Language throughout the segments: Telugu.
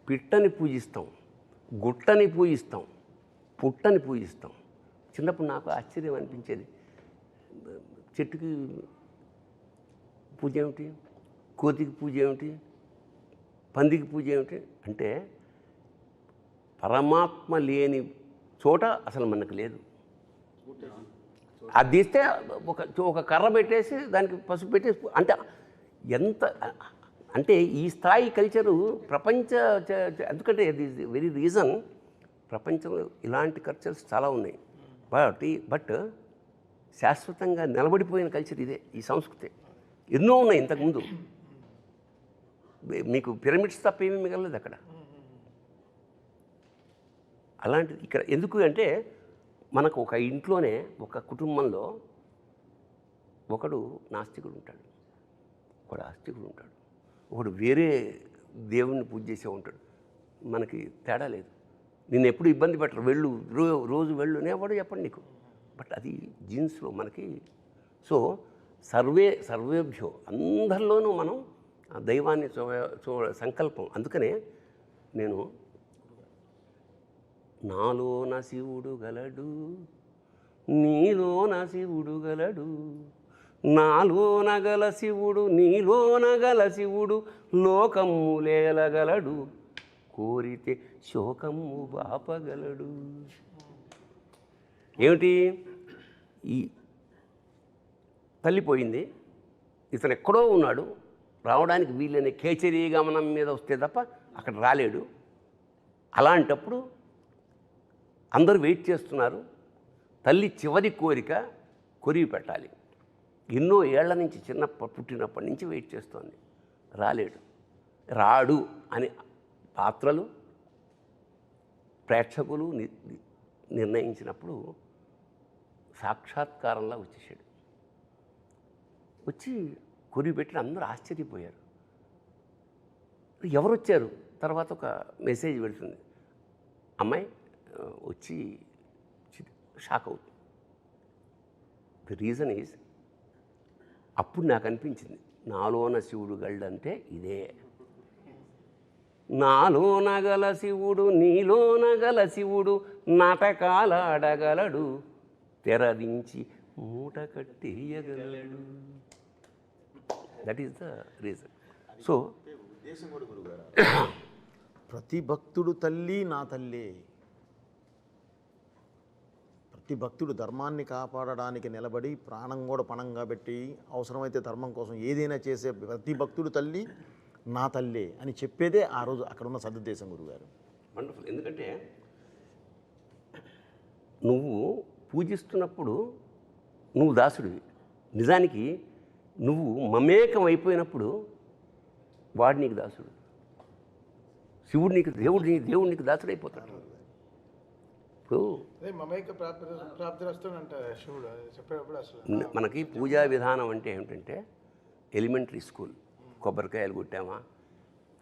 పిట్టని పూజిస్తాం, గుట్టని పూజిస్తాం, పుట్టని పూజిస్తాం. చిన్నప్పుడు నాకు ఆశ్చర్యం అనిపించేది, చెట్టుకి పూజ ఏమిటి, కోతికి పూజ ఏమిటి, పందికి పూజ ఏమిటి అంటే పరమాత్మ లేని చోట అసలు మనకు లేదు. అది తీస్తే ఒక కర్ర పెట్టేసి దానికి పసుపు పెట్టేసి అంటే ఎంత అంటే ఈ స్థాయి కల్చరు ప్రపంచ ఎందుకంటే వెరీ రీజన్ ప్రపంచంలో ఇలాంటి కల్చర్స్ చాలా ఉన్నాయి. బట్ శాశ్వతంగా నిలబడిపోయిన కల్చర్ ఇదే, ఈ సంస్కృతి. ఎన్నో ఉన్నాయి ఇంతకుముందు, మీకు పిరమిడ్స్ తప్ప ఏమీ మిగలలేదు అక్కడ. అలాంటిది ఇక్కడ ఎందుకు అంటే మనకు ఒక ఇంట్లోనే ఒక కుటుంబంలో ఒకడు నాస్తికుడు ఉంటాడు, ఒకడు ఆస్తికుడు ఉంటాడు, ఒకడు వేరే దేవుణ్ణి పూజ చేసే ఉంటాడు. మనకి తేడా లేదు. నిన్ను ఎప్పుడు ఇబ్బంది పెట్టరు, వెళ్ళు రోజు వెళ్ళు ఎవడు చెప్పండి నీకు. బట్ అది జీన్స్లో మనకి. సో సర్వేభ్యో అందరిలోనూ మనం దైవాన్ని సంకల్పం. అందుకనే నేను నాలోన శివుడు గలడు, నీలోన శివుడు గలడు, నాలోన గల శివుడు నీలోన గల శివుడు లోకములేలగలడు, కోరితే శోకము బాపగలడు. ఏమిటి? ఈ తల్లిపోయింది, ఇతను ఎక్కడో ఉన్నాడు, రావడానికి వీళ్ళని కేచరీ గమనం మీద వస్తే తప్ప అక్కడ రాలేడు. అలాంటప్పుడు అందరూ వెయిట్ చేస్తున్నారు. తల్లి చివరి కోరిక కొరివి పెట్టాలి. ఎన్నో ఏళ్ల నుంచి పుట్టినప్పటి నుంచి వెయిట్ చేస్తోంది, రాలేడు. రాడు అని పాత్రలు ప్రేక్షకులు నిర్ణయించినప్పుడు సాక్షాత్కారంలా వచ్చేసాడు. వచ్చి కొరివి పెట్టి అందరూ ఆశ్చర్యపోయారు. ఎవరు వచ్చారు? తర్వాత ఒక మెసేజ్ పెడుతుంది, అమ్మాయి వచ్చి షాక్ అవుతుంది. ది రీజన్ ఈజ్, అప్పుడు నాకు అనిపించింది నాలోన శివుడు గల్డంటే ఇదే. నాలోన గల శివుడు నీలోన గల శివుడు నాటకాలాడగలడు, తెరదించి మూట కట్టేయగలడు. That is the reason. So ప్రతి భక్తుడు తల్లి నా తల్లి. ప్రతి భక్తుడు ధర్మాన్ని కాపాడడానికి నిలబడి ప్రాణం కూడా పణంగా పెట్టి అవసరమైతే ధర్మం కోసం ఏదైనా చేసే ప్రతి భక్తుడు తల్లి నా తల్లి అని చెప్పేదే ఆ రోజు అక్కడ ఉన్న సదుద్దేశం గురుగారు. వండర్ఫుల్. ఎందుకంటే నువ్వు పూజిస్తున్నప్పుడు నువ్వు దాసుడివి. నిజానికి నువ్వు మమేకం అయిపోయినప్పుడు వాడు నీకు దాసుడు. శివుడు నీకు దేవుడు నీకు దాసుడు అయిపోతాడు. ఇప్పుడు మనకి పూజా విధానం అంటే ఏమిటంటే ఎలిమెంటరీ స్కూల్, కొబ్బరికాయలు కొట్టామా,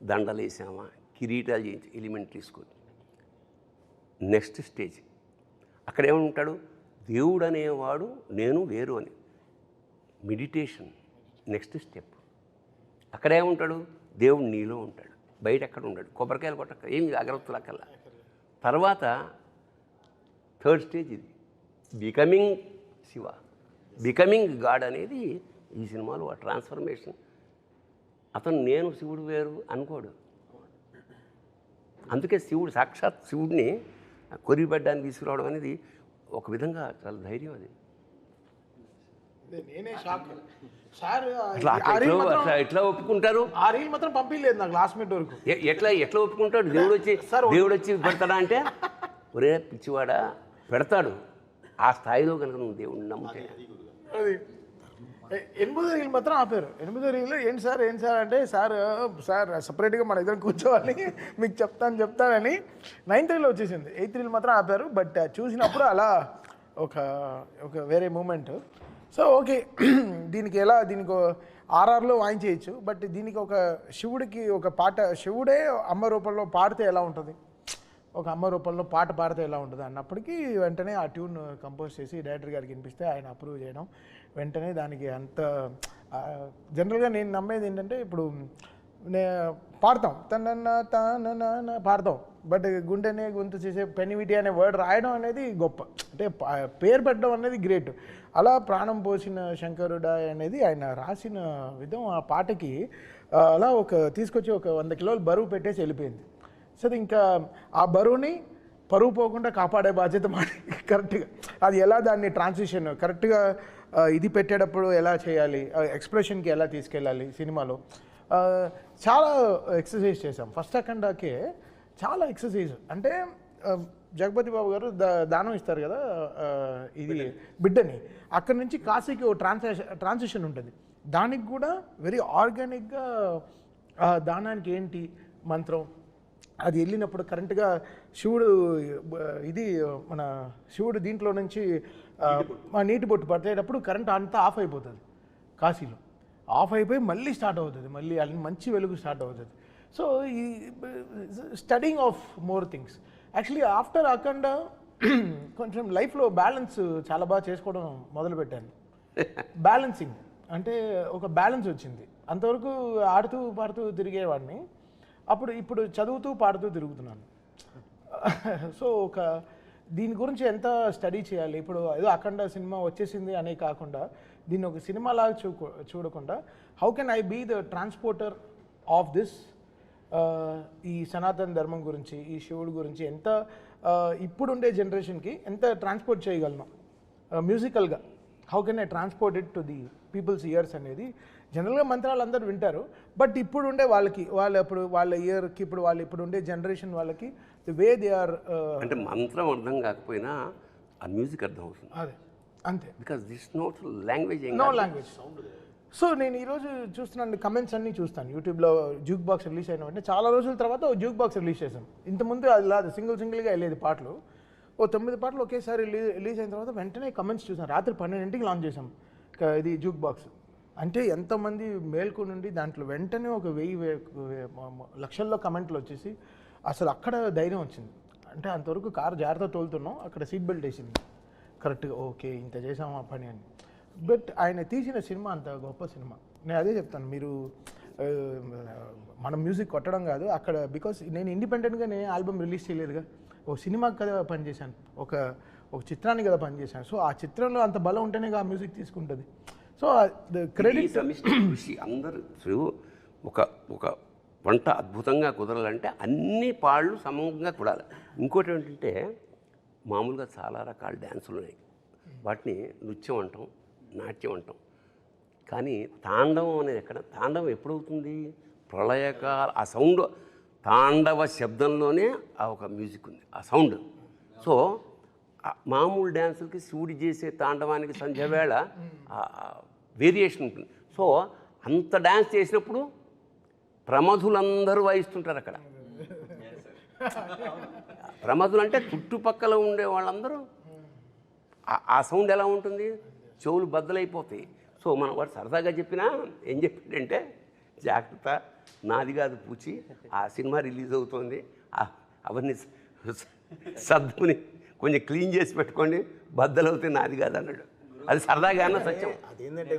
దండలు వేసామా, కిరీటాలు చేయించి ఎలిమెంటరీ స్కూల్. నెక్స్ట్ స్టేజ్ అక్కడ ఏమంటాడు, దేవుడు అనేవాడు నేను వేరు అని. Meditation next step. అక్కడ ఏముంటాడు, దేవుడు నీలో ఉంటాడు, బయట ఎక్కడ ఉంటాడు. కొబ్బరికాయలు కొట్టక ఏం అగరత్తులు అక్కర్లా. తర్వాత థర్డ్ స్టేజ్ ఇది, బికమింగ్ శివ, బికమింగ్ గాడ్ అనేది ఈ సినిమాలో ఆ ట్రాన్స్ఫర్మేషన్. అతను నేను శివుడు వేరు అనుకోడు. అందుకే శివుడు సాక్షాత్ శివుడిని కొరిబెడ్డానికి తీసుకురావడం అనేది ఒక విధంగా చాలా ధైర్యం. అది నేనే షాక్ సార్. ఎట్లా ఒప్పుకుంటారు? ఆ రీల్ మాత్రం పంపించలేదు నాకు లాస్ట్ మినిట్ వరకు. ఎట్లా ఒప్పుకుంటాడు? దేవుడు వచ్చి పెడతాడా అంటే, ఒరే పిచ్చివాడా, పెడతాడు. ఆ స్థాయిలో కనుక నువ్వు దేవుడిని నమ్ముతే. అది 8వ రీల్ మాత్రం ఆపారు. 8వ రీల్ ఏంటి సార్ అంటే, సార్ సపరేట్గా మన ఇద్దరం కూర్చోవాలి మీకు చెప్తానని 9th రీల్ వచ్చేసింది. 8th రీల్ మాత్రం ఆపారు. బట్ చూసినప్పుడు అలా ఒక వేరే మూమెంట్. సో ఓకే, దీనికి ఆర్ఆర్లో వాయించేయచ్చు. బట్ దీనికి ఒక శివుడికి ఒక పాట, శివుడే అమ్మ రూపంలో పాడితే ఎలా ఉంటుంది, ఒక అమ్మ రూపంలో పాట పాడితే ఎలా ఉంటుంది అన్నప్పటికీ వెంటనే ఆ ట్యూన్ కంపోజ్ చేసి డైరెక్టర్ గారికి వినిపిస్తే ఆయన అప్రూవ్ చేయడం, వెంటనే దానికి అంత జనరల్గా నేను నమ్మేది ఏంటంటే, ఇప్పుడు పాడతాం తన పాడతాం, బట్ గుండెనే గొంతు చేసే పెనివిటి అనే వర్డ్ రాయడం అనేది గొప్ప, అంటే పేరు పెట్టడం అనేది గ్రేట్. అలా ప్రాణం పోసిన శంకరుడా అనేది ఆయన రాసిన విధం ఆ పాటకి అలా తీసుకొచ్చి ఒక 100 కిలోలు బరువు పెట్టేసి వెళ్ళిపోయింది. సో ఇంకా ఆ బరువుని పరువు పోకుండా కాపాడే బాధ్యత మాది కరెక్ట్గా. అది ఎలా దాన్ని ట్రాన్సిషన్ కరెక్ట్గా ఇది పెట్టేటప్పుడు ఎలా చేయాలి, ఎక్స్ప్రెషన్కి ఎలా తీసుకెళ్ళాలి సినిమాలో, చాలా ఎక్సర్సైజ్ చేసాం. ఫస్ట్ అఖండాకే చాలా ఎక్సర్సైజ్, అంటే జగపతి బాబు గారు దానం ఇస్తారు కదా ఇది బిడ్డని, అక్కడి నుంచి కాశీకి ఓ ట్రాన్సిషన్ ఉంటుంది. దానికి కూడా వెరీ ఆర్గానిక్గా దానానికి ఏంటి మంత్రం, అది వెళ్ళినప్పుడు కరెంట్గా శివుడు ఇది మన శివుడు దీంట్లో నుంచి నీటి బొట్టు పట్టేటప్పుడు కరెంట్ అంతా ఆఫ్ అయిపోతుంది, కాశీలో ఆఫ్ అయిపోయి మళ్ళీ స్టార్ట్ అవుతుంది, మళ్ళీ అది మంచి వెలుగు స్టార్ట్ అవుతుంది. సో ఈ studying of more things. Actually after Akhanda కొంచెం లైఫ్లో బ్యాలెన్స్ చాలా బాగా చేసుకోవడం మొదలుపెట్టాను. బ్యాలెన్సింగ్ అంటే ఒక బ్యాలెన్స్ వచ్చింది. అంతవరకు ఆడుతూ పాడుతూ తిరిగేవాడిని, ఇప్పుడు చదువుతూ పాడుతూ తిరుగుతున్నాను. సో దీని గురించి ఎంత స్టడీ చేయాలి, ఇప్పుడు ఏదో అఖండ సినిమా వచ్చేసింది అనే కాకుండా దీన్ని ఒక సినిమాలాగా చూడకుండా how can I be the transporter of this, ఈ సనాతన ధర్మం గురించి, ఈ శివుడి గురించి ఎంత ఇప్పుడుండే జనరేషన్కి ఎంత ట్రాన్స్పోర్ట్ చేయగలను మ్యూజికల్గా, how can I transport it to the people's ears అనేది. జనరల్గా మంత్రాలు అందరూ వింటారు, బట్ ఇప్పుడు ఉండే వాళ్ళ ఇయర్కి ఇప్పుడు ఉండే జనరేషన్ వాళ్ళకి ది వే దే ఆర్, అంటే మంత్రం అర్థం కాకపోయినా ఆ మ్యూజిక్ అర్థం అవుతుంది. అదే అంతే, because this not language, no language. So నేను ఈరోజు చూస్తున్నాను కమెంట్స్ అన్నీ చూస్తాను యూట్యూబ్లో. జూక్ బాక్స్ రిలీజ్ అయిన వెంటనే చాలా రోజుల తర్వాత ఓ జూక్ బాక్స్ రిలీజ్ చేశాం. ఇంతకుముందు అది లేదు, సింగిల్గా వెళ్ళేది పాటలు. ఓ 9 పాటలు ఒకేసారి రిలీజ్ అయిన తర్వాత వెంటనే కమెంట్స్ చూసాను. రాత్రి 12ంటికి లాంచ్ చేసాం ఇది జూక్ బాక్స్. అంటే ఎంతమంది మేల్కు నుండి దాంట్లో వెంటనే ఒక 1000 లక్షల్లో కమెంట్లు వచ్చేసి అసలు అక్కడ ధైర్యం వచ్చింది. అంటే అంతవరకు కారు జాగ్రత్త తోలుతున్నాం, అక్కడ సీట్ బెల్ట్ వేసింది కరెక్ట్గా, ఓకే ఇంత చేసాం ఆ పని అని. బట్ ఆయన తీసిన సినిమా అంత గొప్ప సినిమా. నేను అదే చెప్తాను, మీరు మనం మ్యూజిక్ కొట్టడం కాదు అక్కడ, బికాస్ నేను ఇండిపెండెంట్గా నేను ఆల్బమ్ రిలీజ్ చేయలేదుగా, ఓ సినిమాకి కదా పనిచేశాను, ఒక చిత్రానికి కదా పనిచేశాను. సో ఆ చిత్రంలో అంత బలం ఉంటేనే ఆ మ్యూజిక్ తీసుకుంటుంది. సో క్రెడిట్ అందరూ ఒక వంట అద్భుతంగా కుదరాలంటే అన్ని పాళ్ళు సమంగా కుడాలి. ఇంకోటి ఏంటంటే మామూలుగా చాలా రకాల డ్యాన్సులు ఉన్నాయి, వాటిని నృత్యం అంటాం, నాట్యం అంటాం. కానీ తాండవం అనేది తాండవం ఎప్పుడవుతుంది? ప్రళయకాల ఆ సౌండ్, తాండవ శబ్దంలోనే ఆ ఒక మ్యూజిక్ ఉంది, ఆ సౌండ్. సో మామూలు డ్యాన్సులకి శివుడి చేసే తాండవానికి సంధ్యవేళ వేరియేషన్ ఉంటుంది. సో అంత డ్యాన్స్ చేసినప్పుడు ప్రమధులందరూ వాయిస్తుంటారు అక్కడ. ప్రమధులు అంటే చుట్టుపక్కల ఉండే వాళ్ళందరూ ఆ సౌండ్ ఎలా ఉంటుంది, చెవులు బద్దలైపోతాయి. సో మన వాడు సరదాగా చెప్పినా ఏం చెప్పాడంటే, జాగ్రత్త నాది కాదు పూచి, ఆ సినిమా రిలీజ్ అవుతుంది, అవన్నీ సర్దుకుని కొంచెం క్లీన్ చేసి పెట్టుకోండి, బద్దలవుతాయి నాది కాదు అన్నాడు. అది సరదాగా అన్న సత్యం. అదేంటంటే